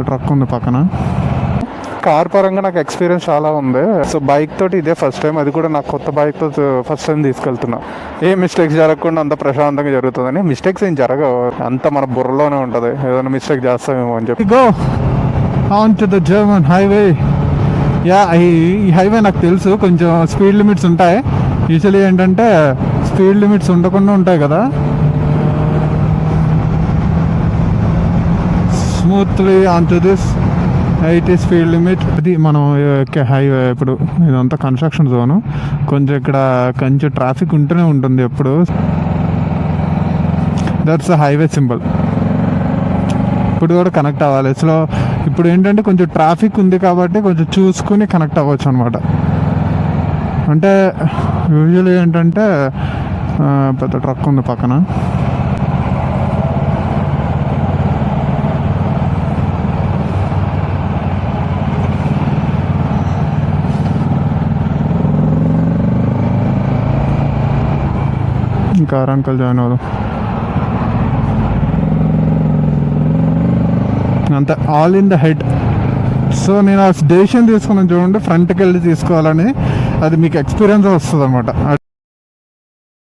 Truck ఉంది పక్కన. Car పరంగా నాకు ఎక్స్పీరియన్స్ చాలా ఉంది. సో బైక్ తోటి ఇదే ఫస్ట్ టైం, అది కూడా నాకు కొత్త బైక్ తో ఫస్ట్ టైం తీసుకెళ్తున్నా. ఏ మిస్టేక్స్ జరగకుండా అంత ప్రశాంతంగా జరుగుతుందని. మిస్టేక్స్ ఏం జరగవు, అంత మన బుర్రలోనే ఉంటుంది. ఏదైనా మిస్టేక్ చేస్తామేమో అని చెప్పి. Go on to the German highway. Yeah, ఈ హైవే నాకు తెలుసు, కొంచెం స్పీడ్ లిమిట్స్ ఉంటాయి. యూజువల్లీ ఏంటంటే స్పీడ్ లిమిట్స్ ఉండకుండా ఉంటాయి కదా. Smoothly on to this 80 speed limit. ఇది మనం హైవే. ఇప్పుడు ఇదంతా కన్స్ట్రక్షన్ జోను, కొంచెం ఇక్కడ కొంచెం ట్రాఫిక్ ఉంటూనే ఉంటుంది ఎప్పుడు. That's highway symbol. ఇప్పుడు కూడా కనెక్ట్ అవ్వాలి. సో ఇప్పుడు ఏంటంటే కొంచెం ట్రాఫిక్ ఉంది కాబట్టి కొంచెం చూసుకుని కనెక్ట్ అవ్వచ్చు అనమాట. అంటే యూజువల్లీ ఏంటంటే పెద్ద ట్రక్ ఉంది పక్కన. ఇంకా అంకల్ జాయిన్ అవ్వదు అంతే. All in the head. So నేను ఆ డెసిషన్ తీసుకున్నాను చూడండి, ఫ్రంట్కి వెళ్ళి తీసుకోవాలని. అది మీకు ఎక్స్పీరియన్స్ వస్తుంది అనమాట.